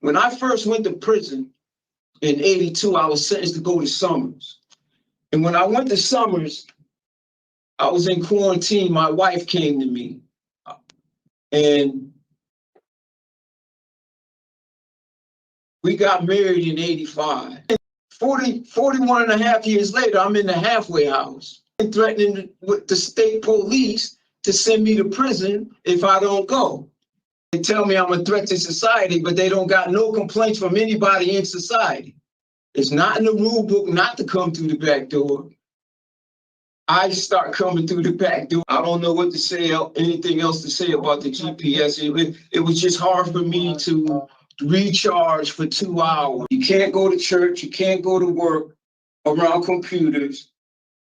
When I first went to prison in 82, I was sentenced to go to Summers. And when I went to Summers, I was in quarantine. My wife came to me. And we got married in 85. 41 and a half years later, I'm in the halfway house and threatening with the state police to send me to prison if I don't go. They tell me I'm a threat to society, but they don't got no complaints from anybody in society. It's not in the rule book not to come through the back door. I start coming through the back door. I don't know what to say, anything else to say about the GPS. It was just hard for me to recharge for 2 hours. You can't go to church, you can't go to work around computers,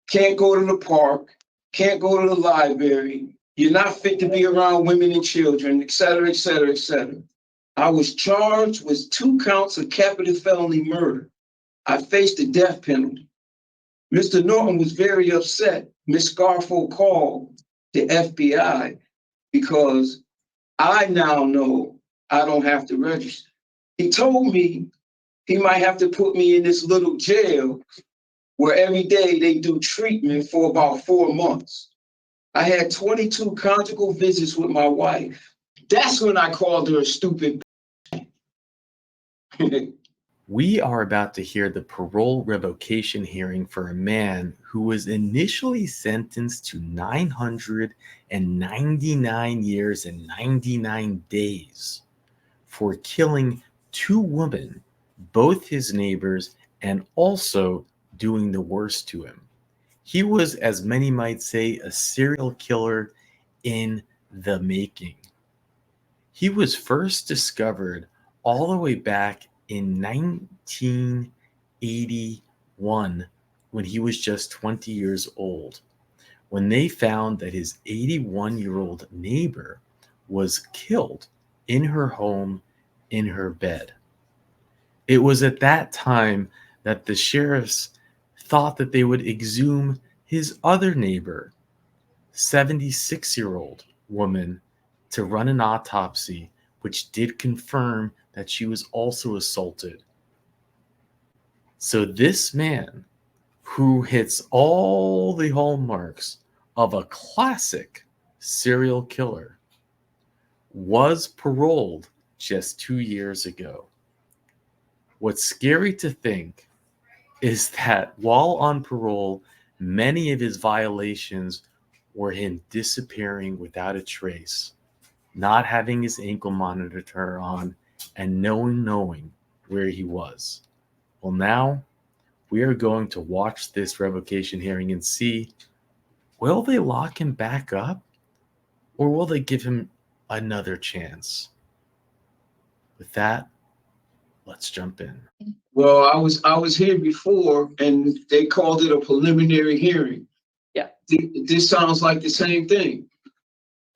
can't go to the park, can't go to the library. You're not fit to be around women and children, et cetera, et cetera, et cetera. I was charged with 2 counts of capital felony murder. I faced the death penalty. Mr. Norton was very upset. Ms. Scarfo called the FBI because I now know I don't have to register. He told me he might have to put me in this little jail where every day they do treatment for about 4 months. I had 22 conjugal visits with my wife. That's when I called her a stupid. We are about to hear the parole revocation hearing for a man who was initially sentenced to 999 years and 99 days for killing 2 women, both his neighbors, and also doing the worst to him. He was, as many might say, a serial killer in the making. He was first discovered all the way back in 1981 when he was just 20 years old, when they found that his 81-year-old neighbor was killed in her home in her bed. It was at that time that the sheriffs thought that they would exhume his other neighbor, 76-year-old woman, to run an autopsy, which did confirm that she was also assaulted. So this man, who hits all the hallmarks of a classic serial killer, was paroled just 2 years ago. What's scary to think is that while on parole, many of his violations were him disappearing without a trace, not having his ankle monitor on, and knowing where he was. Well, now we are going to watch this revocation hearing and see, will they lock him back up or will they give him another chance? With that, let's jump in. Well, I was here before and they called it a preliminary hearing. Yeah. This sounds like the same thing.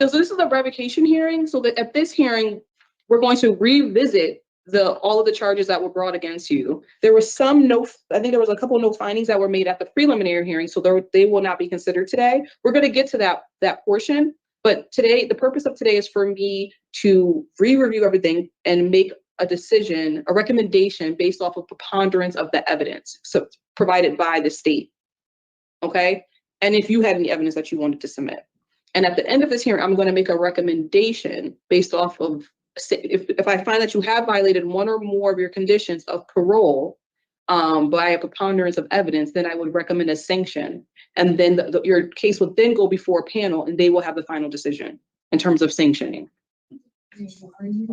So this is a revocation hearing. So that at this hearing, we're going to revisit all of the charges that were brought against you. There were some I think there was a couple of no findings that were made at the preliminary hearing, so they will not be considered today. We're going to get to that portion, but today, the purpose of today is for me to re-review everything and make a decision, a recommendation based off of preponderance of the evidence so provided by the state. Okay, and if you had any evidence that you wanted to submit. And at the end of this hearing, I'm going to make a recommendation based off of if I find that you have violated one or more of your conditions of parole by a preponderance of evidence, then I would recommend a sanction. And then your case would then go before a panel and they will have the final decision in terms of sanctioning.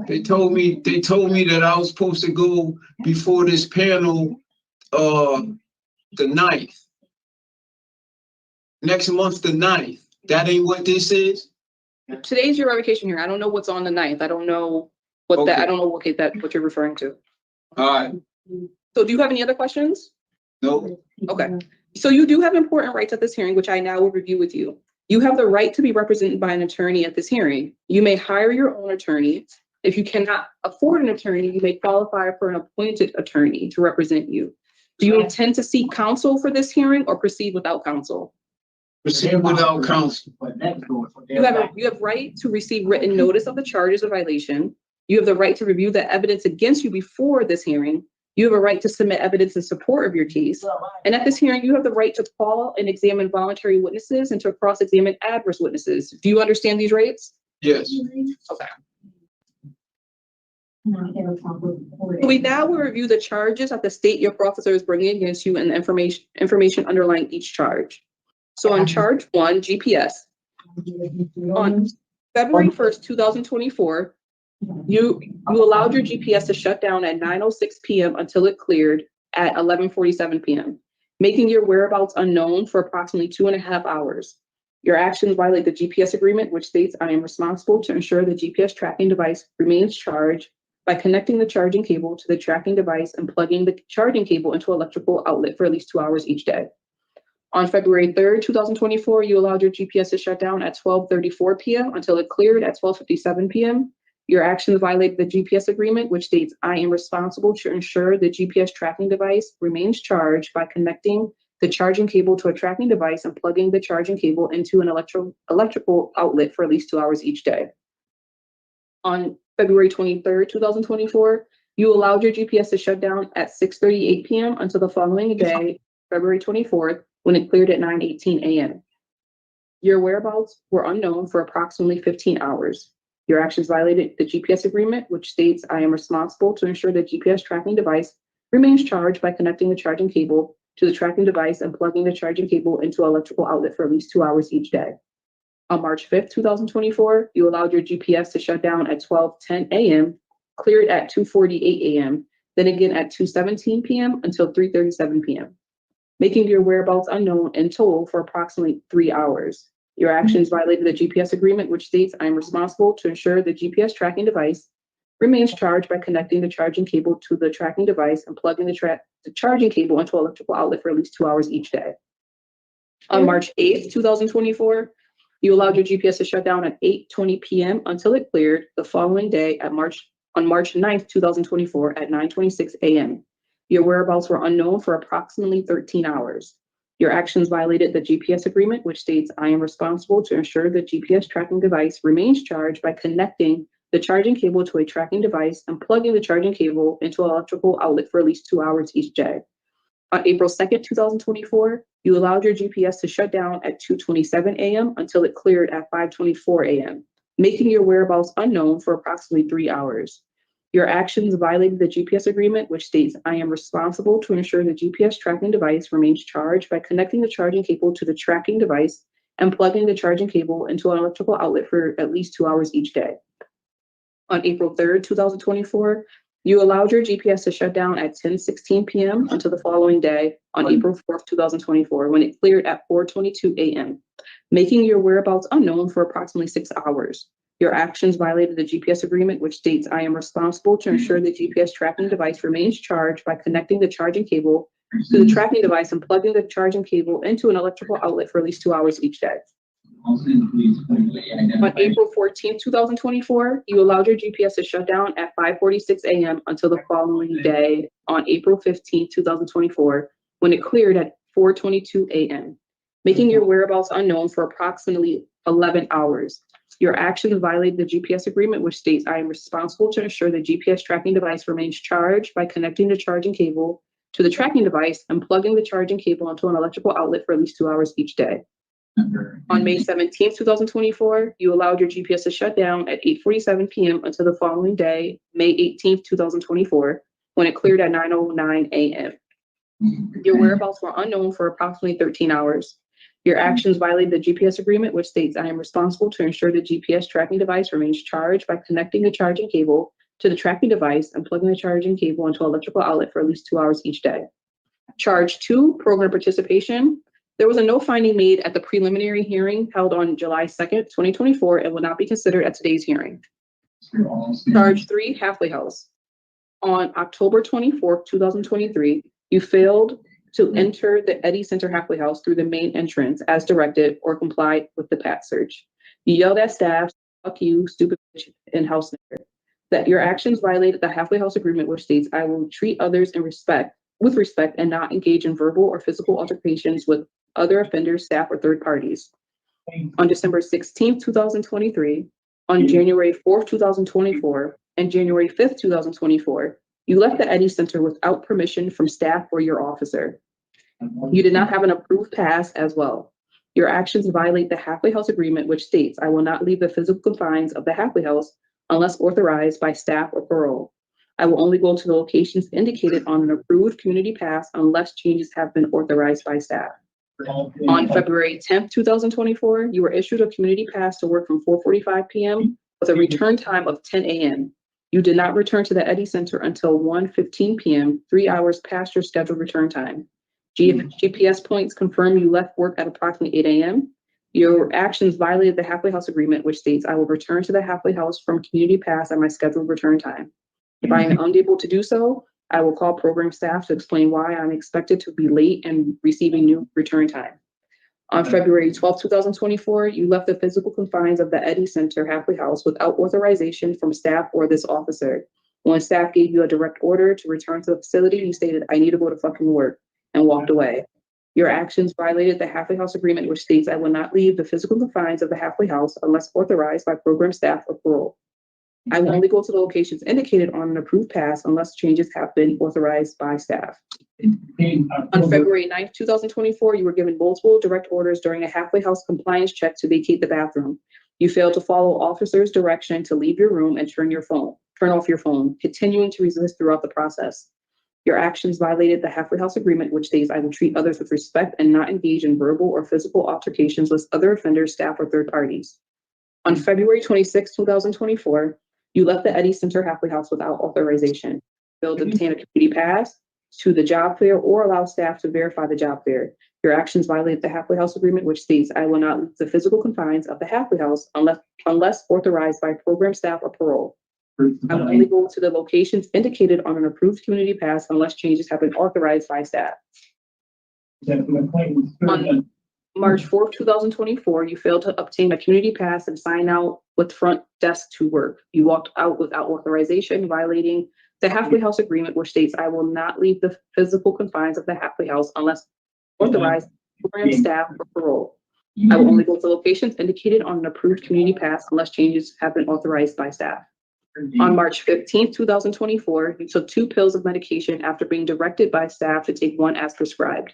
They told me that I was supposed to go before this panel the 9th. Next month, the 9th. That ain't what this is? Today's your revocation hearing. I don't know what's on the 9th. I don't know what I don't know what you're referring to. All right. So do you have any other questions? No. Okay. So you do have important rights at this hearing, which I now will review with you. You have the right to be represented by an attorney at this hearing. You may hire your own attorney. If you cannot afford an attorney, you may qualify for an appointed attorney to represent you. Do you intend to seek counsel for this hearing or proceed without counsel? Proceed without counsel. You have right to receive written notice of the charges of violation. You have the right to review the evidence against you before this hearing. You have a right to submit evidence in support of your case. And at this hearing, you have the right to call and examine voluntary witnesses and to cross-examine adverse witnesses. Do you understand these rights? Yes. Okay. We now will review the charges that the state your officer is bringing against you and the information underlying each charge. So on charge 1, GPS. On February 1st, 2024, you allowed your GPS to shut down at 9:06 p.m. until it cleared at 11:47 p.m., making your whereabouts unknown for approximately 2.5 hours. Your actions violate the GPS agreement, which states I am responsible to ensure the GPS tracking device remains charged by connecting the charging cable to the tracking device and plugging the charging cable into an electrical outlet for at least 2 hours each day. On February 3rd, 2024, you allowed your GPS to shut down at 12:34 p.m. until it cleared at 12:57 p.m. Your actions violate the GPS agreement, which states I am responsible to ensure the GPS tracking device remains charged by connecting the charging cable to a tracking device and plugging the charging cable into an electrical outlet for at least 2 hours each day. On February 23rd, 2024, you allowed your GPS to shut down at 6:38 p.m. until the following day, February 24th, when it cleared at 9:18 a.m. Your whereabouts were unknown for approximately 15 hours. Your actions violated the GPS agreement, which states I am responsible to ensure the GPS tracking device remains charged by connecting the charging cable to the tracking device and plugging the charging cable into an electrical outlet for at least 2 hours each day. On March 5th, 2024, you allowed your GPS to shut down at 12:10 a.m., cleared at 2:48 a.m., then again at 2:17 p.m. until 3:37 p.m., making your whereabouts unknown in total for approximately 3 hours. Your actions violated the GPS agreement, which states I am responsible to ensure the GPS tracking device remains charged by connecting the charging cable to the tracking device and plugging the charging cable into an electrical outlet for at least 2 hours each day. On March 8th, 2024, you allowed your GPS to shut down at 8:20 p.m. until it cleared the following day on March 9th, 2024 at 9:26 a.m. Your whereabouts were unknown for approximately 13 hours. Your actions violated the GPS agreement, which states I am responsible to ensure the GPS tracking device remains charged by connecting the charging cable to a tracking device and plugging the charging cable into an electrical outlet for at least 2 hours each day. On April 2nd, 2024, you allowed your GPS to shut down at 2:27 a.m. until it cleared at 5:24 a.m., making your whereabouts unknown for approximately 3 hours. Your actions violated the GPS agreement, which states I am responsible to ensure the GPS tracking device remains charged by connecting the charging cable to the tracking device and plugging the charging cable into an electrical outlet for at least 2 hours each day. On April 3rd, 2024, you allowed your GPS to shut down at 10:16 p.m. until the following day on April 4th, 2024, when it cleared at 4:22 a.m., making your whereabouts unknown for approximately 6 hours. Your actions violated the GPS agreement, which states I am responsible to ensure the GPS tracking device remains charged by connecting the charging cable to the tracking device and plugging the charging cable into an electrical outlet for at least 2 hours each day. On April 14th, 2024, you allowed your GPS to shut down at 5:46 a.m. until the following day on April 15th, 2024, when it cleared at 4:22 a.m., making your whereabouts unknown for approximately 11 hours. Your actions violate the GPS agreement, which states I am responsible to ensure the GPS tracking device remains charged by connecting the charging cable to the tracking device and plugging the charging cable into an electrical outlet for at least 2 hours each day. On May 17th, 2024, you allowed your GPS to shut down at 8:47 p.m. until the following day, May 18th, 2024, when it cleared at 9:09 a.m. Your whereabouts were unknown for approximately 13 hours. Your actions violated the GPS agreement, which states I am responsible to ensure the GPS tracking device remains charged by connecting the charging cable to the tracking device and plugging the charging cable into an electrical outlet for at least 2 hours each day. Charge 2, program participation. There was a no finding made at the preliminary hearing held on July 2nd, 2024, and will not be considered at today's hearing. Charge 3, halfway house. On October 24th, 2023, you failed to enter the Eddy Center halfway house through the main entrance as directed or complied with the PAT search. You yelled at staff, "Fuck you, stupid bitch," and house nigger. That your actions violated the halfway house agreement, which states I will treat others with respect and not engage in verbal or physical altercations with other offenders, staff, or third parties. On December 16th, 2023, on January 4th, 2024, And January 5th, 2024, you left the Eddy Center without permission from staff or your officer. You did not have an approved pass as well. Your actions violate the halfway house agreement, which states, I will not leave the physical confines of the halfway house unless authorized by staff or parole. I will only go to the locations indicated on an approved community pass unless changes have been authorized by staff. On February 10th, 2024, you were issued a community pass to work from 4:45 p.m. with a return time of 10 a.m. You did not return to the Eddy Center until 1:15 p.m., 3 hours past your scheduled return time. GPS points confirm you left work at approximately 8 a.m. Your actions violated the halfway house agreement, which states, I will return to the halfway house from community pass at my scheduled return time. If I am unable to do so, I will call program staff to explain why I'm expected to be late and receiving new return time. On February 12, 2024, you left the physical confines of the Eddy Center halfway house without authorization from staff or this officer. When staff gave you a direct order to return to the facility, you stated, I need to go to fucking work, and walked away. Your actions violated the halfway house agreement, which states, I will not leave the physical confines of the halfway house unless authorized by program staff or parole. I will only go to the locations indicated on an approved pass unless changes have been authorized by staff. On February 9th, 2024, you were given multiple direct orders during a halfway house compliance check to vacate the bathroom. You failed to follow officers' direction to leave your room and turn off your phone, continuing to resist throughout the process. Your actions violated the halfway house agreement, which states, I will treat others with respect and not engage in verbal or physical altercations with other offenders, staff, or third parties. On February 26, 2024, you left the Eddy Center halfway house without authorization. You failed to obtain a community pass to the job fair or allow staff to verify the job fair. Your actions violate the halfway house agreement, which states, I will not leave the physical confines of the halfway house unless authorized by program staff or parole. I will only go to the locations indicated on an approved community pass unless changes have been authorized by staff. On March 4th, 2024, you failed to obtain a community pass and sign out with front desk to work. You walked out without authorization, violating the halfway house agreement, which states, I will not leave the physical confines of the halfway house unless authorized by program staff or parole. I will only go to locations indicated on an approved community pass unless changes have been authorized by staff. On March 15th, 2024, you took 2 pills of medication after being directed by staff to take 1 as prescribed.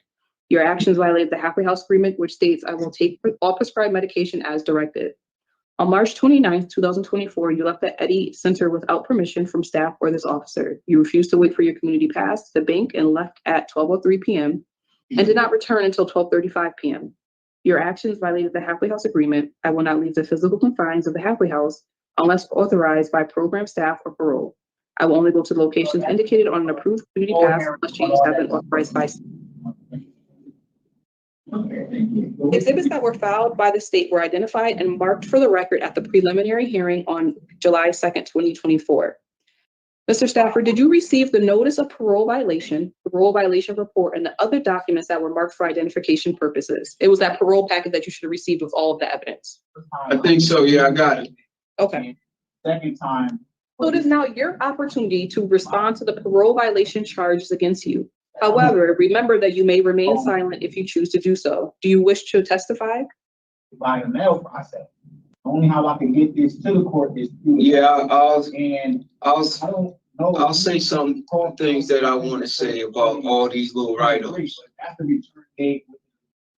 Your actions violate the halfway house agreement, which states, I will take all prescribed medication as directed. On March 29th, 2024, you left the Eddy Center without permission from staff or this officer. You refused to wait for your community pass to the bank and left at 12:03 p.m. and did not return until 12:35 p.m. Your actions violated the halfway house agreement. I will not leave the physical confines of the halfway house unless authorized by program staff or parole. I will only go to locations indicated on an approved community pass unless changes have been authorized by staff. Exhibits that were filed by the state were identified and marked for the record at the preliminary hearing on July 2nd, 2024. Mr. Stafford, did you receive the notice of parole violation report, and the other documents that were marked for identification purposes? It was that parole packet that you should have received with all of the evidence. I think so. Yeah, I got it. Okay. Second time. So it is now your opportunity to respond to the parole violation charges against you. However, remember that you may remain silent if you choose to do so. Do you wish to testify? By the mail process. Only how I can get this to the court is through. Yeah, I'll I'll say some things that I want to say about all these little write-ups.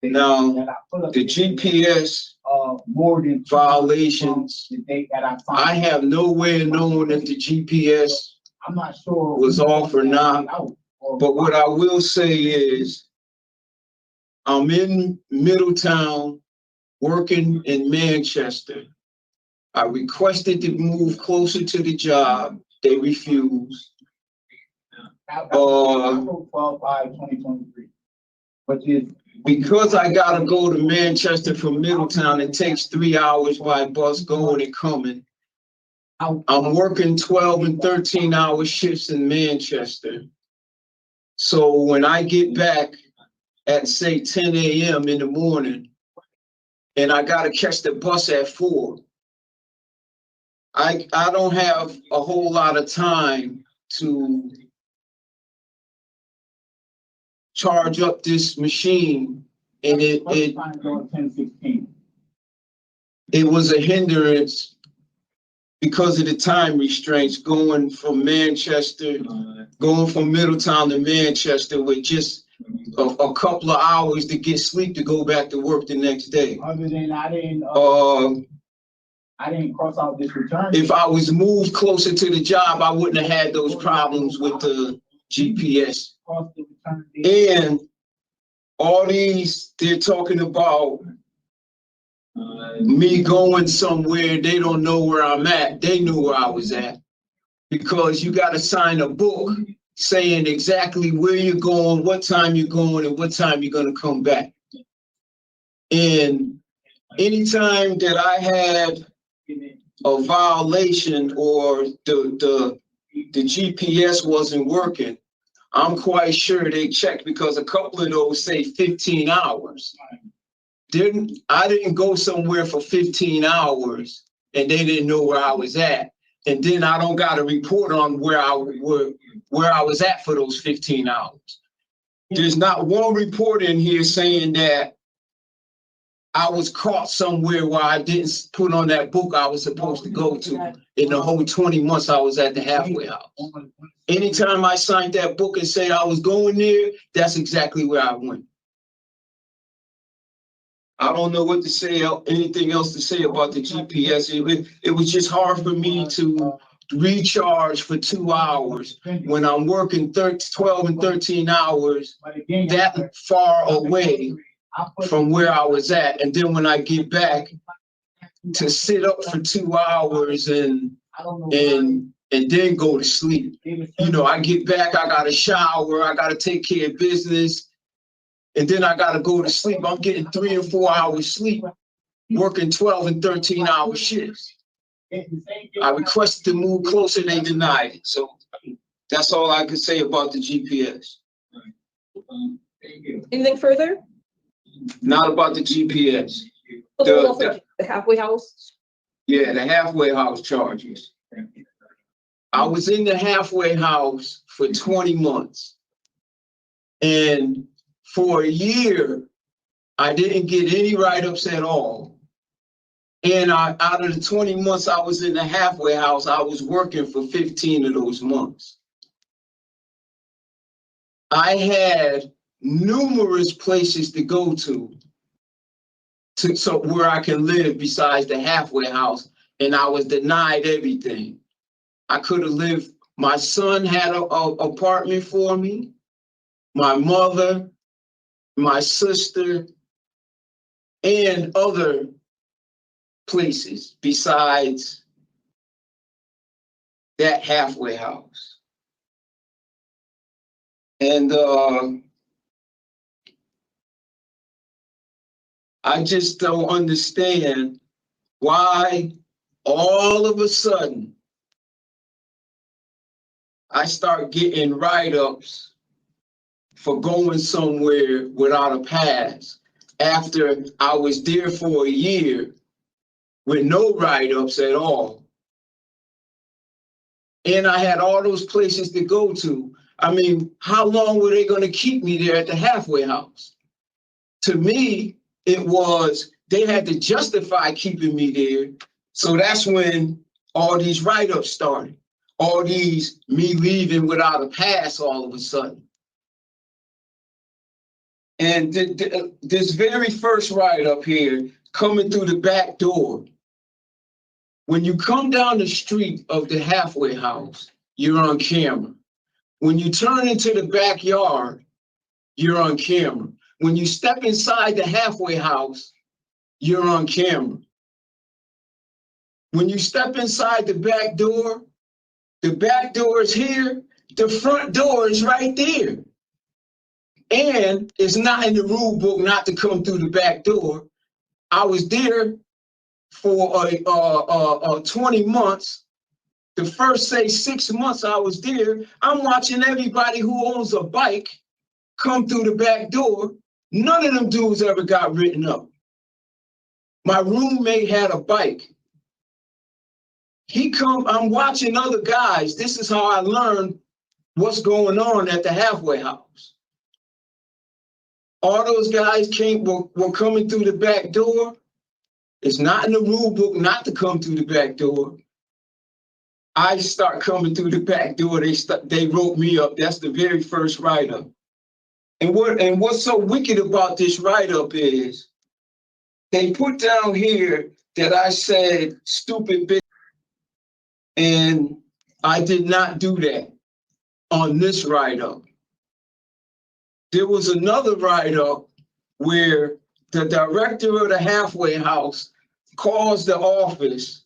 Now, the GPS violations, I have no way of knowing if the GPS I'm not sure was off or not. But what I will say is, I'm in Middletown working in Manchester. I requested to move closer to the job. They refused. 12/5/2023. Which is Because I gotta go to Manchester from Middletown, it takes 3 hours by bus going and coming. I'm working 12 and 13-hour shifts in Manchester. So when I get back at, say, 10 a.m. in the morning, and I gotta catch the bus at 4, I don't have a whole lot of time to charge up this machine, and it was a hindrance because of the time restraints, going from Manchester, going from Middletown to Manchester with just a couple of hours to get sleep to go back to work the next day. Other than I didn't cross out this return. If I was moved closer to the job, I wouldn't have had those problems with the GPS. And all these, they're talking about me going somewhere, they don't know where I'm at. They knew where I was at. Because you got to sign a book saying exactly where you're going, what time you're going, and what time you're going to come back. And anytime that I had a violation or the GPS wasn't working, I'm quite sure they checked, because a couple of those say 15 hours. I didn't go somewhere for 15 hours and they didn't know where I was at. And then I don't got a report on where I was at for those 15 hours. There's not one report in here saying that I was caught somewhere where I didn't put on that book I was supposed to go to in the whole 20 months I was at the halfway house. Anytime I signed that book and said I was going there, that's exactly where I went. I don't know what to say, anything else to say about the GPS. It was just hard for me to recharge for 2 hours when I'm working 12 and 13 hours that far away from where I was at. And then when I get back, to sit up for 2 hours and then go to sleep. You know, I get back, I got to shower, I got to take care of business. And then I got to go to sleep. I'm getting 3 and 4 hours sleep, working 12 and 13 hour shifts. I requested to move closer, they denied it. So that's all I can say about the GPS. Anything further? Not about the GPS. The halfway house? Yeah, the halfway house charges. I was in the halfway house for 20 months. And for a year, I didn't get any write-ups at all. And out of the 20 months I was in the halfway house, I was working for 15 of those months. I had numerous places to go to so where I can live besides the halfway house, and I was denied everything. I could have lived, my son had an apartment for me, my mother, my sister, and other places besides that halfway house. And I just don't understand why all of a sudden I start getting write-ups for going somewhere without a pass after I was there for a year with no write-ups at all. And I had all those places to go to. I mean, how long were they going to keep me there at the halfway house? To me, it was, they had to justify keeping me there. So that's when all these write-ups started. All these, me leaving without a pass all of a sudden. And this very first write-up here, coming through the back door. When you come down the street of the halfway house, you're on camera. When you turn into the backyard, you're on camera. When you step inside the halfway house, you're on camera. When you step inside the back door is here, the front door is right there. And it's not in the rule book not to come through the back door. I was there for 20 months. The first, say, 6 months I was there, I'm watching everybody who owns a bike come through the back door. None of them dudes ever got written up. My roommate had a bike. I'm watching other guys. This is how I learned what's going on at the halfway house. All those guys were coming through the back door. It's not in the rule book not to come through the back door. I start coming through the back door. They wrote me up. That's the very first write-up. And what's so wicked about this write-up is they put down here that I said stupid bitch, and I did not do that on this write-up. There was another write-up where the director of the halfway house calls the office,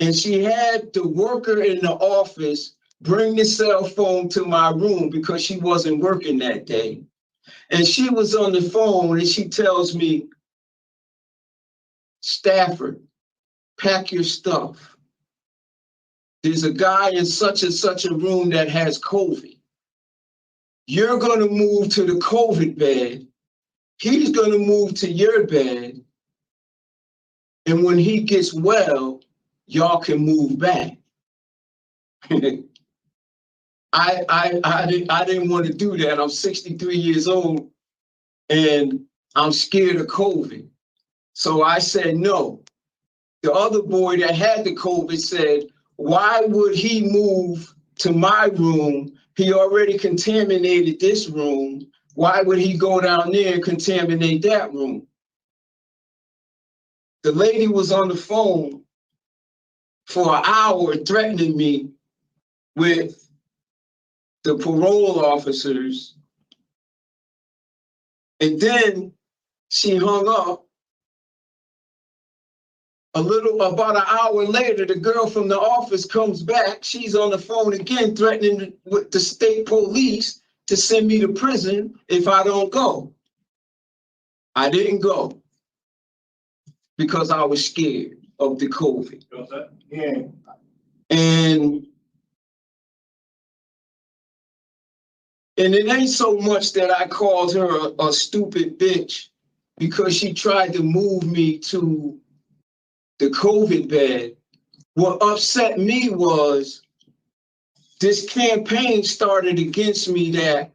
and she had the worker in the office bring the cell phone to my room because she wasn't working that day. And she was on the phone and she tells me, Stafford, pack your stuff. There's a guy in such and such a room that has COVID. You're going to move to the COVID bed. He's going to move to your bed. And when he gets well, y'all can move back. I didn't want to do that. I'm 63 years old and I'm scared of COVID. So I said no. The other boy that had the COVID said, why would he move to my room? He already contaminated this room. Why would he go down there and contaminate that room? The lady was on the phone for an hour threatening me with the parole officers. And then she hung up. About an hour later, the girl from the office comes back. She's on the phone again, threatening with the state police to send me to prison if I don't go. I didn't go because I was scared of the COVID. Yeah. And it ain't so much that I called her a stupid bitch because she tried to move me to the COVID bed. What upset me was this campaign started against me that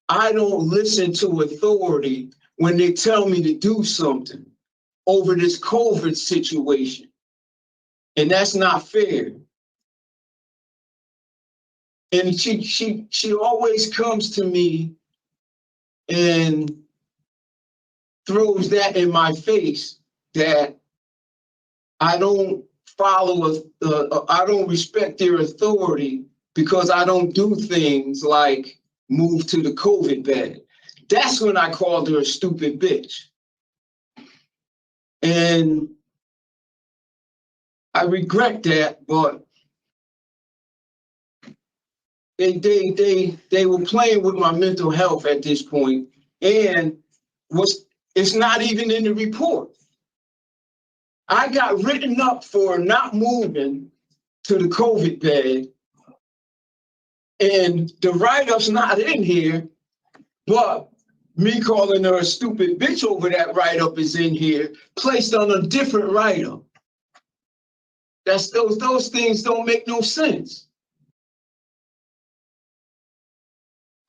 I don't listen to authority when they tell me to do something over this COVID situation. And that's not fair. And she always comes to me and throws that in my face that I don't I don't respect their authority because I don't do things like move to the COVID bed. That's when I called her a stupid bitch. And I regret that, but they were playing with my mental health at this point, and it's not even in the report. I got written up for not moving to the COVID bed, and the write-up's not in here, but me calling her a stupid bitch over that write-up is in here, placed on a different write-up. Those things don't make no sense.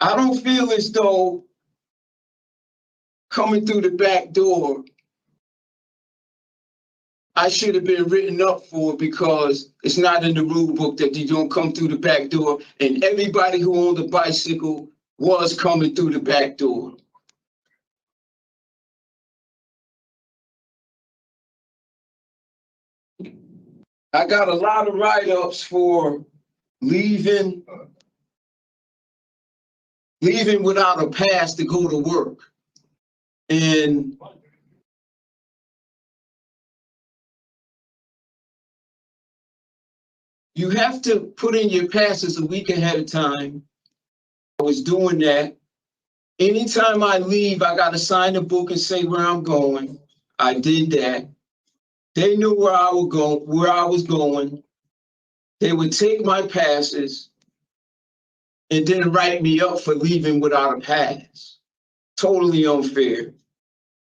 I don't feel as though coming through the back door I should have been written up for because it's not in the rule book that you don't come through the back door, and everybody who owned a bicycle was coming through the back door. I got a lot of write-ups for leaving without a pass to go to work. And you have to put in your passes a week ahead of time. I was doing that. Anytime I leave, I got to sign a book and say where I'm going. I did that. They knew where I was going. They would take my passes and then write me up for leaving without a pass. Totally unfair.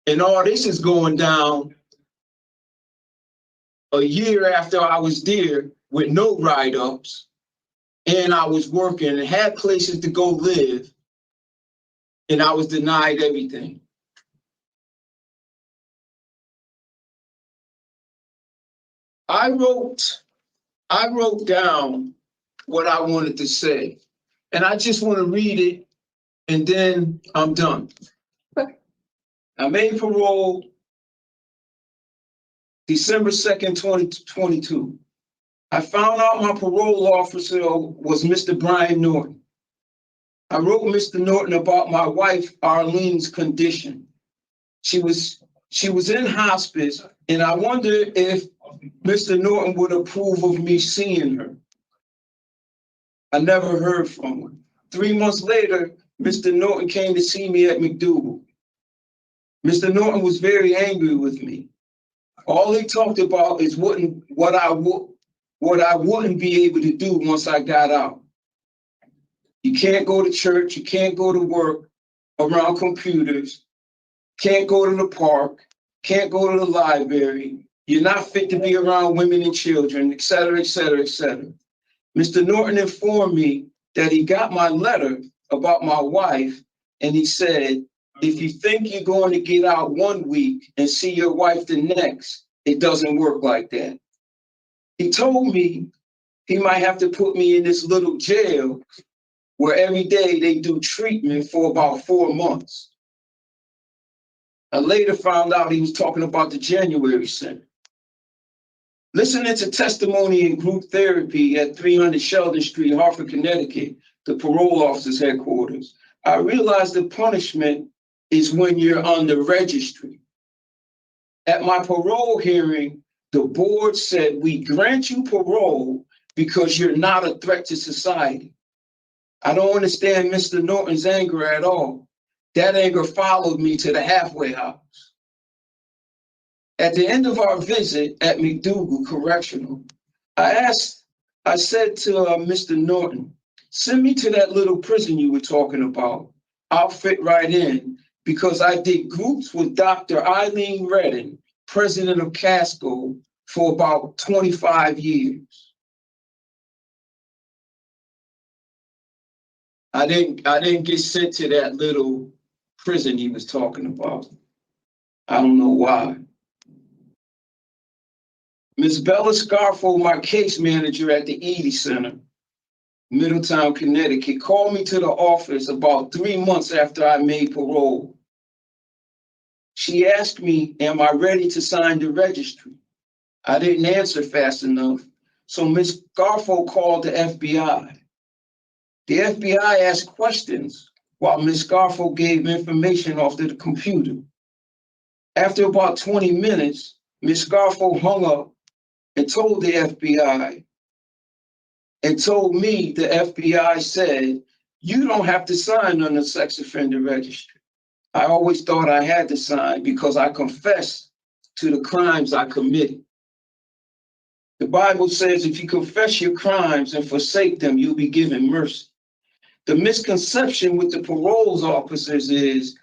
And all this is going down a year after I was there with no write-ups, and I was working and had places to go live, and I was denied everything. I wrote I wrote down what I wanted to say, and I just want to read it, and then I'm done. Okay. I made parole December 2nd, 2022. I found out my parole officer was Mr. Brian Norton. I wrote Mr. Norton about my wife, Arlene's condition. She was in hospice, and I wondered if Mr. Norton would approve of me seeing her. I never heard from her. 3 months later, Mr. Norton came to see me at McDougal. Mr. Norton was very angry with me. All he talked about is what I wouldn't be able to do once I got out. You can't go to church, you can't go to work around computers, can't go to the park, can't go to the library, you're not fit to be around women and children, et cetera, et cetera, et cetera. Mr. Norton informed me that he got my letter about my wife, and he said, if you think you're going to get out 1 week and see your wife the next, it doesn't work like that. He told me he might have to put me in this little jail where every day they do treatment for about 4 months. I later found out he was talking about the January Center. Listening to testimony in group therapy at 300 Sheldon Street, Hartford, Connecticut, the parole officer's headquarters, I realized the punishment is when you're on the registry. At my parole hearing, the board said, we grant you parole because you're not a threat to society. I don't understand Mr. Norton's anger at all. That anger followed me to the halfway house. At the end of our visit at McDougal Correctional, I said to Mr. Norton, send me to that little prison you were talking about. I'll fit right in because I did groups with Dr. Eileen Redden, president of Casco, for about 25 years. I didn't get sent to that little prison he was talking about. I don't know why. Ms. Bella Scarfo, my case manager at the Edie Center, Middletown, Connecticut, called me to the office about 3 months after I made parole. She asked me, am I ready to sign the registry? I didn't answer fast enough, so Ms. Scarfo called the FBI. The FBI asked questions while Ms. Scarfo gave information off to the computer. After about 20 minutes, Ms. Scarfo hung up and told the FBI and told me the FBI said, you don't have to sign on the sex offender registry. I always thought I had to sign because I confessed to the crimes I committed. The Bible says if you confess your crimes and forsake them, you'll be given mercy. The misconception with the parole officers is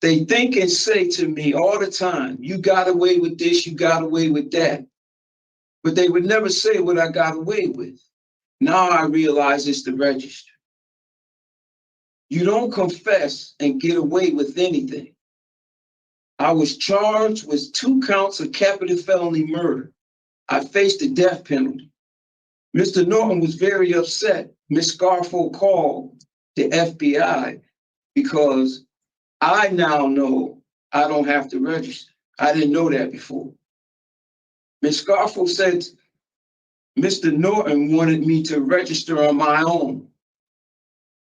they think and say to me all the time, you got away with this, you got away with that. But they would never say what I got away with. Now I realize it's the registry. You don't confess and get away with anything. I was charged with 2 counts of capital felony murder. I faced the death penalty. Mr. Norton was very upset. Ms. Scarfo called the FBI because I now know I don't have to register. I didn't know that before. Ms. Scarfo said Mr. Norton wanted me to register on my own.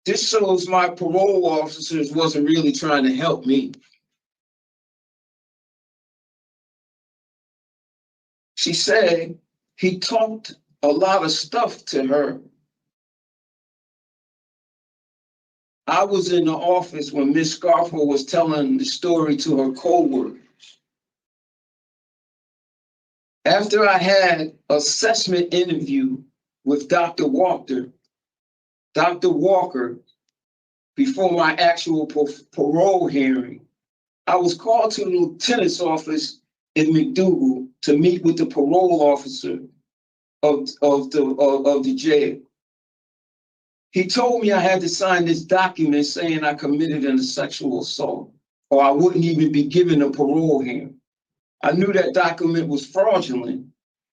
This shows my parole officers wasn't really trying to help me. She said he talked a lot of stuff to her. I was in the office when Ms. Scarfo was telling the story to her coworkers. After I had an assessment interview with Dr. Walker, before my actual parole hearing, I was called to the lieutenant's office in McDougal to meet with the parole officer of the jail. He told me I had to sign this document saying I committed a sexual assault, or I wouldn't even be given a parole hearing. I knew that document was fraudulent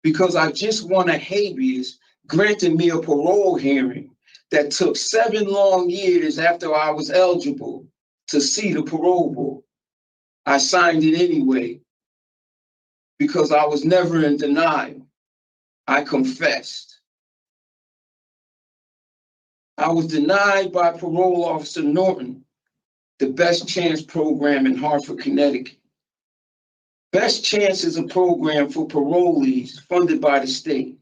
because I just won a habeas granted me a parole hearing that took 7 long years after I was eligible to see the parole board. I signed it anyway because I was never in denial. I confessed. I was denied by Parole Officer Norton the Best Chance program in Hartford, Connecticut. Best Chance is a program for parolees funded by the state.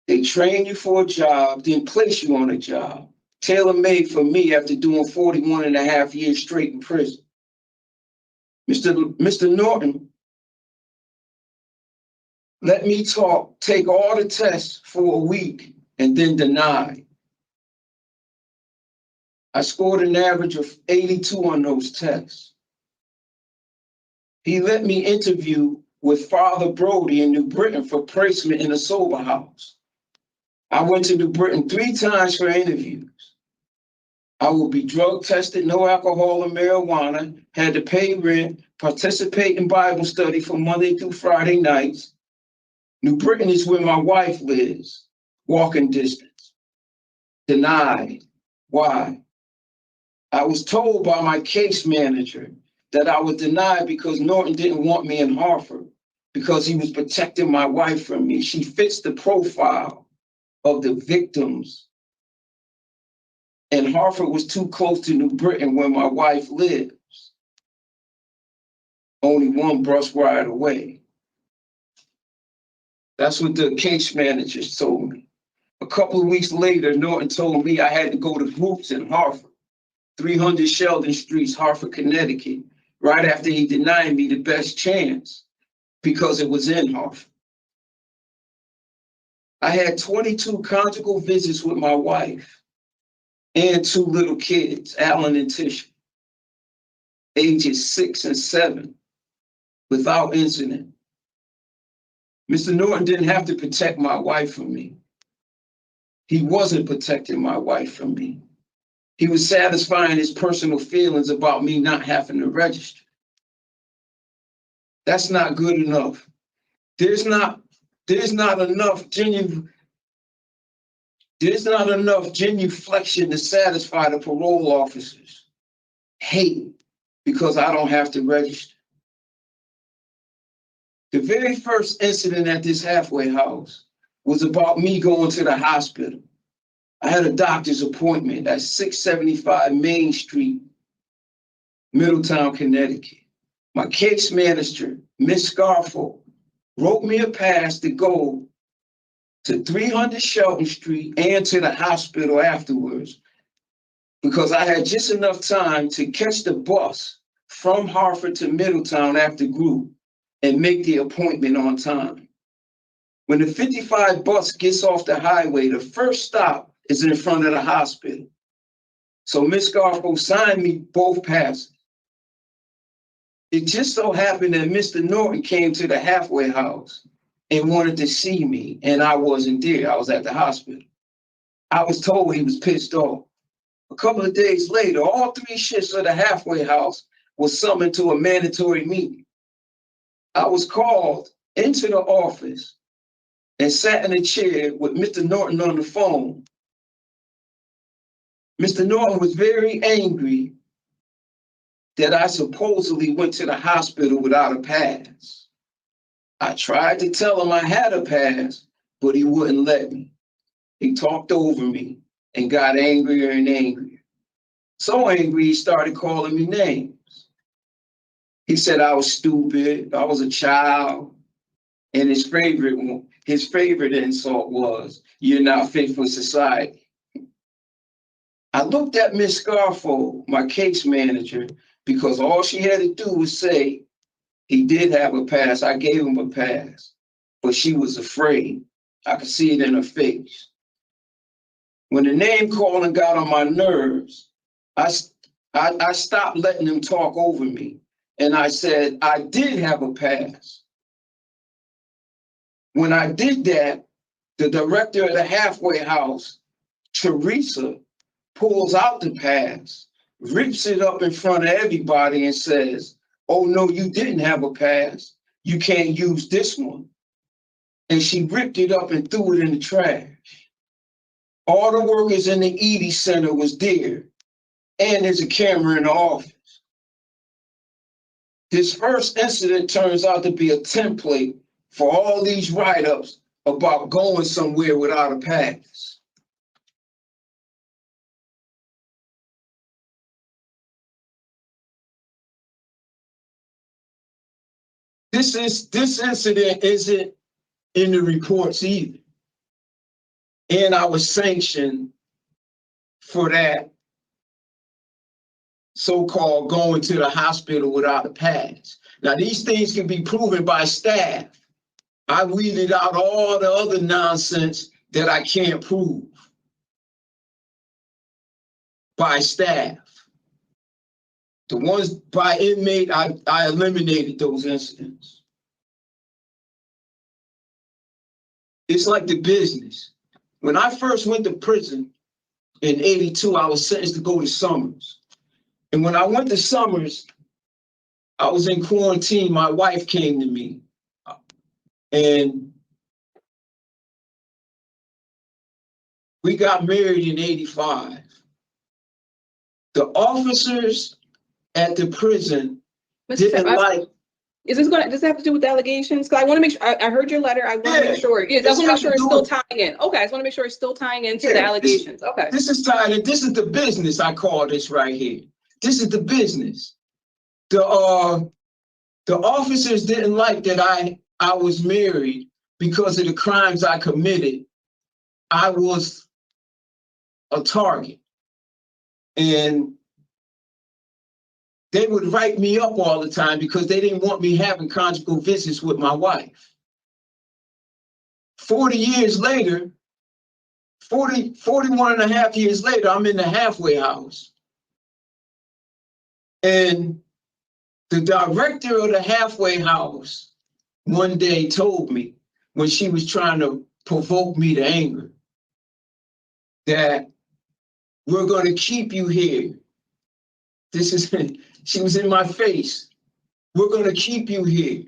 They train you for a job, then place you on a job, tailor-made for me after doing 41 and a half years straight in prison. Mr. Norton let me take all the tests for a week and then deny. I scored an average of 82 on those tests. He let me interview with Father Brody in New Britain for placement in a sober house. I went to New Britain 3 times for interviews. I will be drug tested, no alcohol or marijuana, had to pay rent, participate in Bible study from Monday through Friday nights. New Britain is where my wife lives, walking distance. Denied. Why? I was told by my case manager that I was denied because Norton didn't want me in Hartford because he was protecting my wife from me. She fits the profile of the victims. And Hartford was too close to New Britain where my wife lives. Only 1 bus ride away. That's what the case manager told me. A couple of weeks later, Norton told me I had to go to groups in Hartford, 300 Sheldon Street, Hartford, Connecticut, right after he denied me the best chance because it was in Hartford. I had 22 conjugal visits with my wife and 2 little kids, Alan and Tisha, ages 6 and 7, without incident. Mr. Norton didn't have to protect my wife from me. He wasn't protecting my wife from me. He was satisfying his personal feelings about me not having to register. That's not good enough. There's not enough genuflection to satisfy the parole officers' hate because I don't have to register. The very first incident at this halfway house was about me going to the hospital. I had a doctor's appointment at 675 Main Street, Middletown, Connecticut. My case manager, Miss Scarfo, wrote me a pass to go to 300 Shelton Street and to the hospital afterwards because I had just enough time to catch the bus from Hartford to Middletown after group and make the appointment on time. When the 55 bus gets off the highway, the first stop is in front of the hospital. So Miss Garfo signed me both passes. It just so happened that Mr. Norton came to the halfway house and wanted to see me, and I wasn't there. I was at the hospital. I was told he was pissed off. A couple of days later, all 3 shifts of the halfway house was summoned to a mandatory meeting. I was called into the office and sat in a chair with Mr. Norton on the phone. Mr. Norton was very angry that I supposedly went to the hospital without a pass. I tried to tell him I had a pass, but he wouldn't let me. He talked over me and got angrier and angrier. So angry, he started calling me names. He said I was stupid, I was a child, and his favorite insult was, "You're not fit for society." I looked at Miss Scarfo, my case manager, because all she had to do was say, he did have a pass, I gave him a pass, but she was afraid. I could see it in her face. When the name calling got on my nerves, I stopped letting them talk over me. And I said, I did have a pass. When I did that, the director of the halfway house, Teresa, pulls out the pass, rips it up in front of everybody and says, "Oh no, you didn't have a pass. You can't use this one." and she ripped it up and threw it in the trash. All the workers in the Edie Center was there, and there's a camera in the office. This first incident turns out to be a template for all these write-ups about going somewhere without a pass. This incident isn't in the reports either. And I was sanctioned for that so-called going to the hospital without a pass. Now, these things can be proven by staff. I weeded out all the other nonsense that I can't prove by staff. The ones by inmate, I eliminated those incidents. It's like the business. When I first went to prison in '82, I was sentenced to go to Summers. And when I went to Summers, I was in quarantine. My wife came to me. And we got married in '85. The officers at the prison didn't like. Does this have to do with the allegations? Because I want to make sure, I heard your letter. I want to make sure. Yeah, I want to make sure it's still tying in. Okay, I just want to make sure it's still tying into the allegations. Okay. This is tied in. This is the business, I call this right here. This is the business. The officers didn't like that I was married because of the crimes I committed. I was a target. And they would write me up all the time because they didn't want me having conjugal visits with my wife. 40 years later, 41 and a half years later, I'm in the halfway house. And the director of the halfway house one day told me, when she was trying to provoke me to anger, that we're going to keep you here. She was in my face. We're going to keep you here.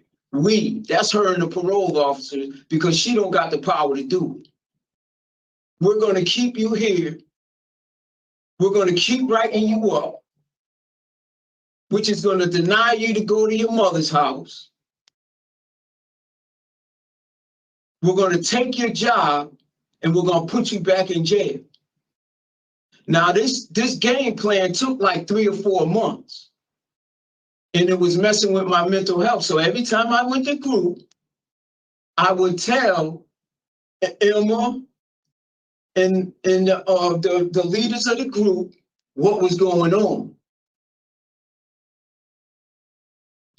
That's her and the parole officer, because she don't got the power to do it. We're going to keep you here. We're going to keep writing you up, which is going to deny you to go to your mother's house. We're going to take your job and we're going to put you back in jail. Now, this game plan took like 3 or 4 months. And it was messing with my mental health. So every time I went to group, I would tell Ilma and the leaders of the group what was going on.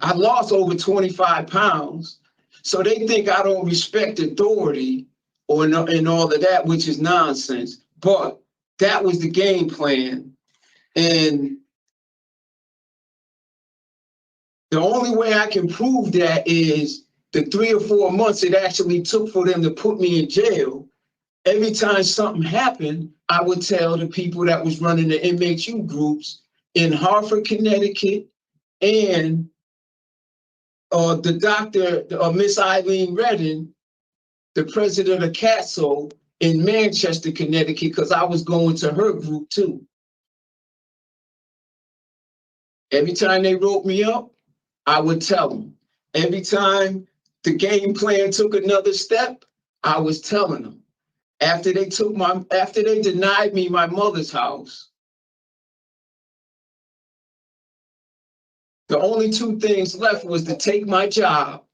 I lost over 25 pounds. So they think I don't respect authority and all of that, which is nonsense. But that was the game plan. And the only way I can prove that is the 3 or 4 months it actually took for them to put me in jail. Every time something happened, I would tell the people that was running the MHU groups in Hartford, Connecticut, and the doctor, Miss Eileen Redden, the president of CATSO in Manchester, Connecticut, because I was going to her group too. Every time they wrote me up, I would tell them. Every time the game plan took another step, I was telling them. After they denied me my mother's house, the only 2 things left was to take my job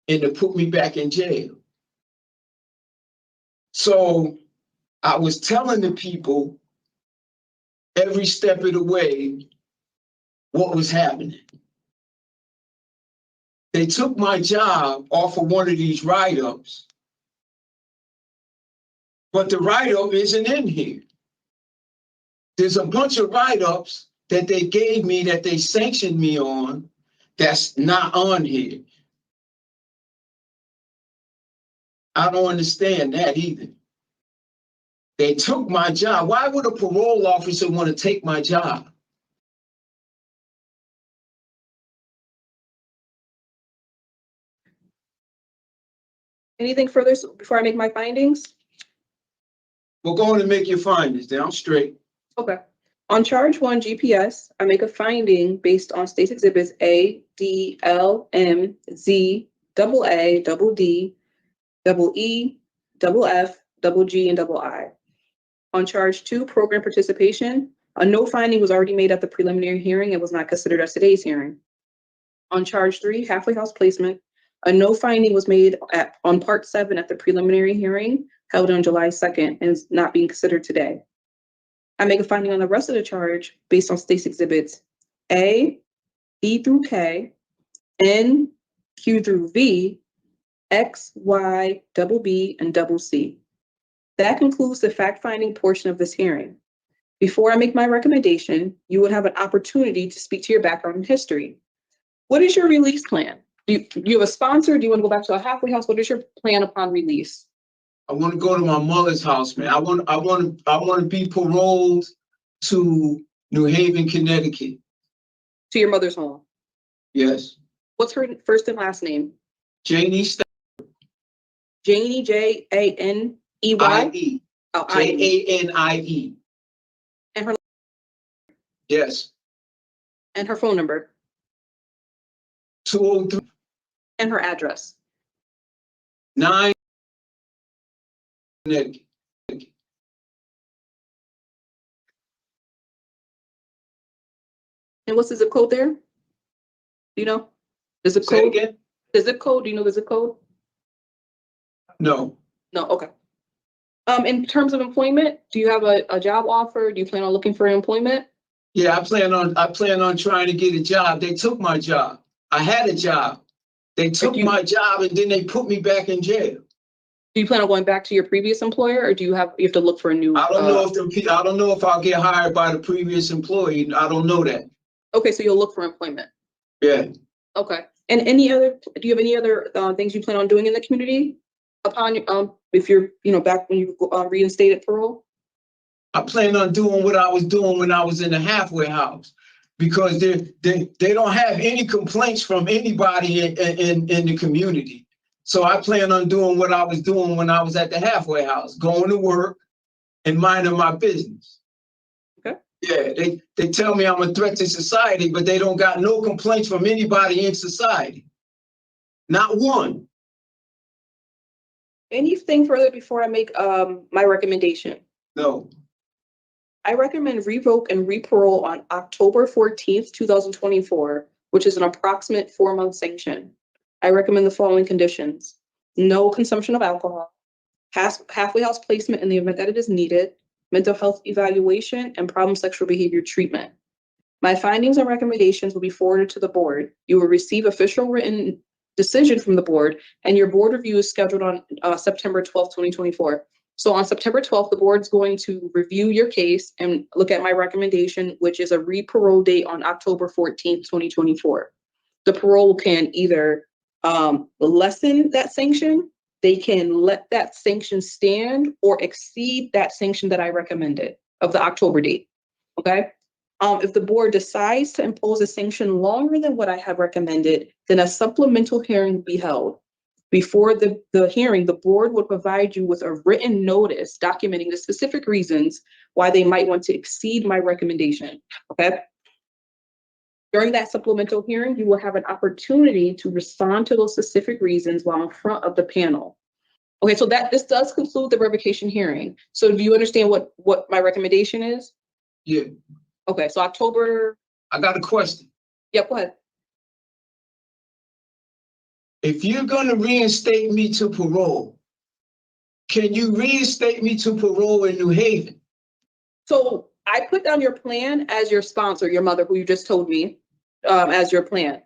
and to put me back in jail. So I was telling the people every step of the way what was happening. They took my job off of one of these write-ups, but the write-up isn't in here. There's a bunch of write-ups that they gave me, that they sanctioned me on, that's not on here. I don't understand that either. They took my job. Why would a parole officer want to take my job? Anything further before I make my findings? We're going to make your findings. Then I'm straight. Okay. On charge 1 GPS, I make a finding based on state's exhibits A, D, L, M, Z, double A, double D, double E, double F, double G, and double I. On charge 2, program participation, a no finding was already made at the preliminary hearing and was not considered at today's hearing. On charge 3, halfway house placement, a no finding was made on part 7 at the preliminary hearing held on July 2nd and is not being considered today. I make a finding on the rest of the charge based on state's exhibits A, E through K, N, Q through V, X, Y, double B, and double C. That concludes the fact-finding portion of this hearing. Before I make my recommendation, you will have an opportunity to speak to your background and history. What is your release plan? Do you have a sponsor? Do you want to go back to a halfway house? What is your plan upon release? I want to go to my mother's house, man. I want to be paroled to New Haven, Connecticut. To your mother's home. Yes. What's her first and last name? Janie Janie, Janie. I-E. Oh, I-E. Janie. And her Yes. and her phone number 203 and her address. 9 Connecticut. And what's the zip code there? Do you know? The zip Say it code? again? The zip code, do you know the zip code? No. No, okay. In terms of employment, do you have a job offer? Do you plan on looking for employment? Yeah, I plan on trying to get a job. They took my job. I had a job. They took my job and then they put me back in jail. Do you plan on going back to your previous employer, or do you have to look for a new? I don't know if I'll get hired by the previous employee. I don't know that. Okay, so you'll look for employment. Yeah. Okay. And do you have any other things you plan on doing in the community upon if you're back when you reinstated parole? I plan on doing what I was doing when I was in the halfway house, because they don't have any complaints from anybody in the community. So I plan on doing what I was doing when I was at the halfway house, going to work and minding my business. Okay. Yeah, they tell me I'm a threat to society, but they don't got no complaints from anybody in society. Not one. Anything further before I make my recommendation? No. I recommend revoke and reparole on October 14th, 2024, which is an approximate 4-month sanction. I recommend the following conditions: no consumption of alcohol, halfway house placement in the event that it is needed, mental health evaluation, and problem sexual behavior treatment. My findings and recommendations will be forwarded to the board. You will receive official written decision from the board, and your board review is scheduled on September 12th, 2024. So on September 12th, the board's going to review your case and look at my recommendation, which is a re-parole date on October 14th, 2024. The parole can either lessen that sanction, they can let that sanction stand, or exceed that sanction that I recommended of the October date, okay? If the board decides to impose a sanction longer than what I have recommended, then a supplemental hearing will be held. Before the hearing, the board will provide you with a written notice documenting the specific reasons why they might want to exceed my recommendation, okay? During that supplemental hearing, you will have an opportunity to respond to those specific reasons while in front of the panel. Okay, so this does conclude the revocation hearing. So do you understand what my recommendation is? Yeah. Okay, so October. I got a question. Yep, go ahead. If you're going to reinstate me to parole, can you reinstate me to parole in New Haven? So I put down your plan as your sponsor, your mother, who you just told me, as your plan.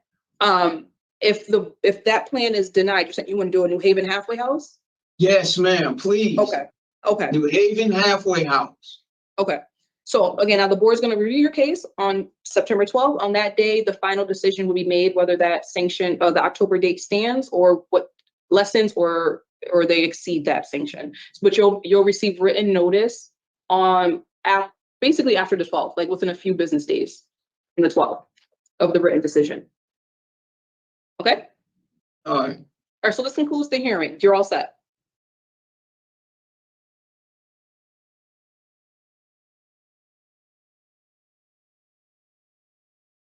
If that plan is denied, you're saying you want to do a New Haven halfway house? Yes, ma'am, please. Okay. New Haven halfway house. Okay. So again, now the board's going to review your case on September 12th. On that day, the final decision will be made whether that sanction or the October date stands, or what lessens or they exceed that sanction. But you'll receive written notice on basically after the 12th, like within a few business days from the 12th of the written decision. Okay. All right. All right, so this concludes the hearing. You're all set.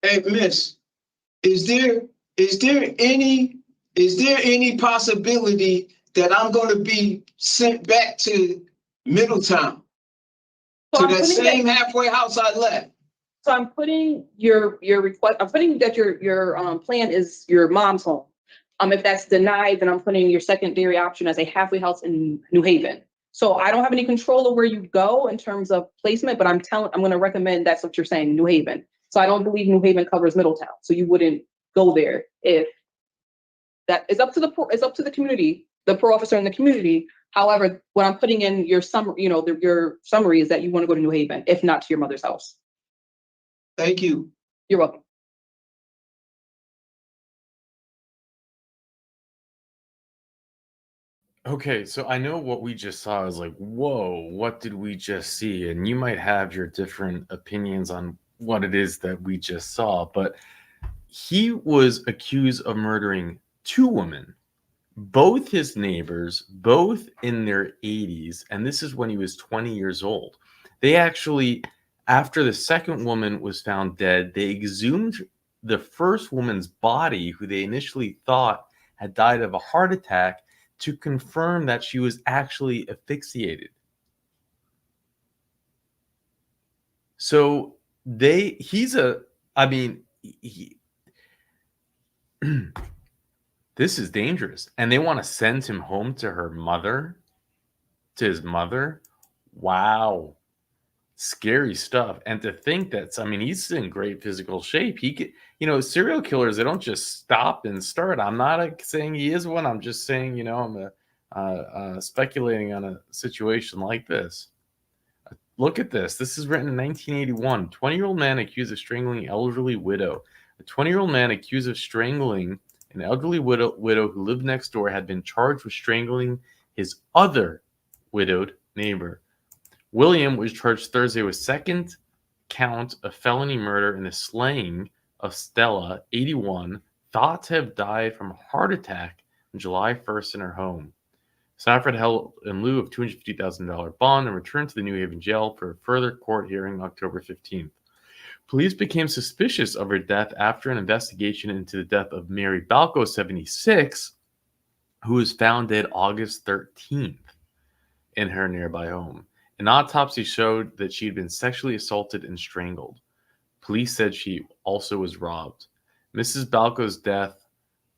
Hey, miss, is there any possibility that I'm gonna be sent back to Middletown? So To I'm that putting same halfway house I left? So I'm putting your request, I'm putting that your plan is your mom's home. If that's denied, then I'm putting your secondary option as a halfway house in New Haven. So I don't have any control of where you go in terms of placement, but I'm gonna recommend that's what you're saying, New Haven. So I don't believe New Haven covers Middletown, so you wouldn't go there if that is up to the community, the parole officer in the community. However, what I'm putting in your your summary is that you want to go to New Haven, if not to your mother's house. Thank you. You're welcome. Okay, so I know what we just saw is like, whoa, what did we just see? And you might have your different opinions on what it is that we just saw, but he was accused of murdering two women, both his neighbors, both in their 80s, and this is when he was 20 years old. They actually, after the second woman was found dead, they exhumed the first woman's body, who they initially thought had died of a heart attack, to confirm that she was actually asphyxiated. So this is dangerous. And they want to send him home to his mother. Wow. Scary stuff. And to think that, he's in great physical shape. He could, serial killers, they don't just stop and start. I'm not saying he is one. I'm just saying, I'm speculating on a situation like this. Look at this. This is written in 1981. 20-year-old man accused of strangling elderly widow. A 20-year-old man accused of strangling an elderly widow who lived next door had been charged with strangling his other widowed neighbor. William was charged Thursday with second count of felony murder in the slaying of Stella, 81, thought to have died from a heart attack on July 1st in her home. Stafford held in lieu of $250,000 bond and returned to the New Haven jail for a further court hearing October 15th. Police became suspicious of her death after an investigation into the death of Mary Balco, 76, who was found dead August 13th in her nearby home. An autopsy showed that she had been sexually assaulted and strangled. Police said she also was robbed. Mrs. Balco's death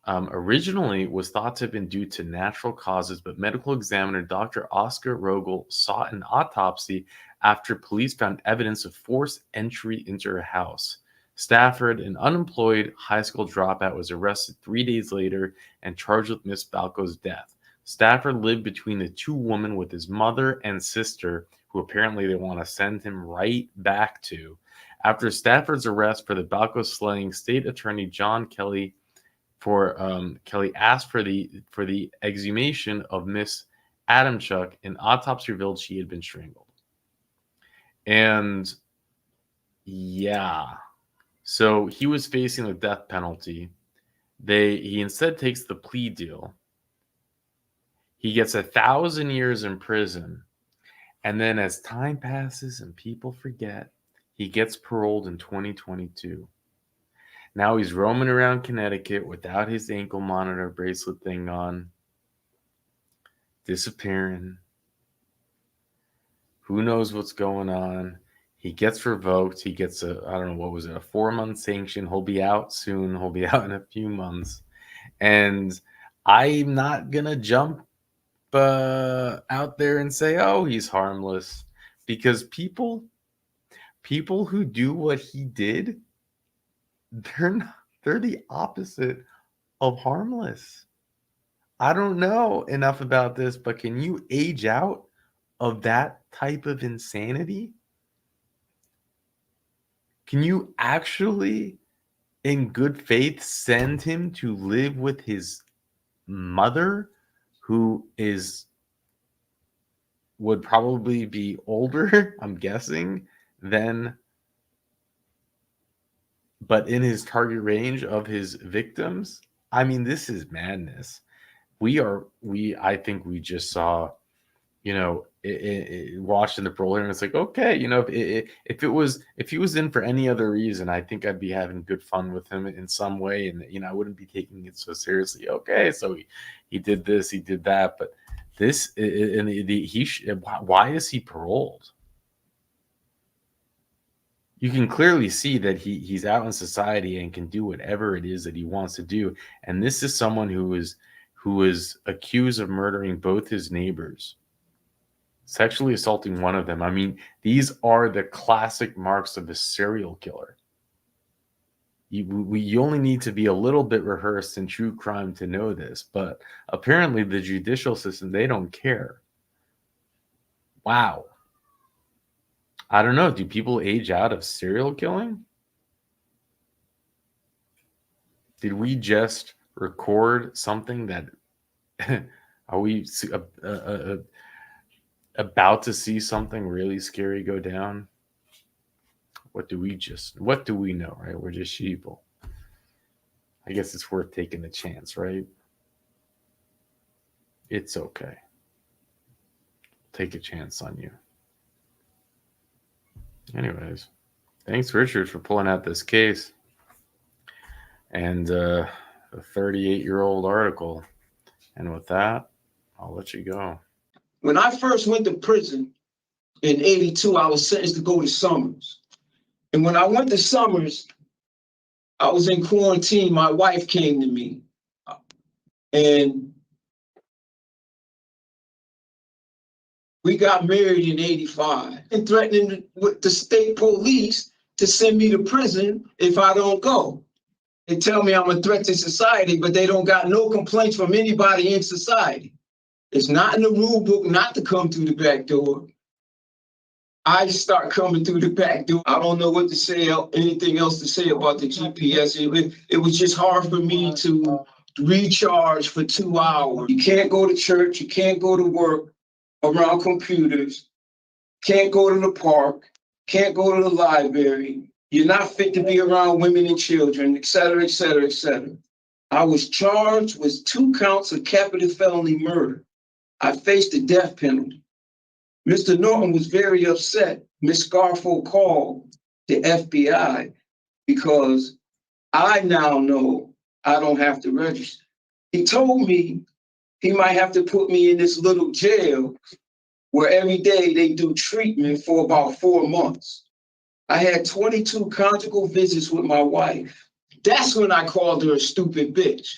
originally was thought to have been due to natural causes, but medical examiner Dr. Oscar Rogel sought an autopsy after police found evidence of forced entry into her house. Stafford, an unemployed high school dropout, was arrested 3 days later and charged with Miss Balco's death. Stafford lived between the two women with his mother and sister, who apparently they want to send him right back to. After Stafford's arrest for the Balco slaying, State Attorney John Kelly asked for the exhumation of Miss Adamchuk. An autopsy revealed she had been strangled. And yeah, so he was facing the death penalty. He instead takes the plea deal. He gets 1,000 years in prison. And then as time passes and people forget, he gets paroled in 2022. Now he's roaming around Connecticut without his ankle monitor bracelet thing on, disappearing. Who knows what's going on? He gets revoked. He gets a 4-month sanction. He'll be out soon. He'll be out in a few months. And I'm not going to jump out there and say, oh, he's harmless. Because people who do what he did, they're the opposite of harmless. I don't know enough about this, but can you age out of that type of insanity? Can you actually, in good faith, send him to live with his mother, who would probably be older, I'm guessing, but in his target range of his victims? This is madness. I think we just saw, watching the parole hearing. It's like, okay, if he was in for any other reason, I think I'd be having good fun with him in some way, and I wouldn't be taking it so seriously. Okay, so he did this, he did that, but this, and why is he paroled? You can clearly see that he's out in society and can do whatever it is that he wants to do. And this is someone who is accused of murdering both his neighbors, sexually assaulting one of them. I mean, these are the classic marks of a serial killer. You only need to be a little bit rehearsed in true crime to know this, but apparently the judicial system, they don't care. Wow. I don't know. Do people age out of serial killing? Did we just record something that are we about to see something really scary go down? What do we know, right? We're just sheeple. I guess it's worth taking the chance, right? It's okay. Take a chance on you. Anyways, thanks, Richard, for pulling out this case and a 38-year-old article. And with that, I'll let you go. When I first went to prison in 82, I was sentenced to go to Summers. And when I went to Summers, I was in quarantine. My wife came to me. And we got married in 85 and threatening with the state police to send me to prison if I don't go. They tell me I'm a threat to society, but they don't got no complaints from anybody in society. It's not in the rule book not to come through the back door. I just start coming through the back door. I don't know what to say, anything else to say about the GPS. It was just hard for me to recharge for 2 hours. You can't go to church, you can't go to work around computers, can't go to the park, can't go to the library. You're not fit to be around women and children, et cetera, et cetera, et cetera. I was charged with 2 counts of capital felony murder. I faced the death penalty. Mr. Norton was very upset. Ms. Scarfo called the FBI because I now know I don't have to register. He told me he might have to put me in this little jail where every day they do treatment for about 4 months. I had 22 conjugal visits with my wife. That's when I called her a stupid bitch.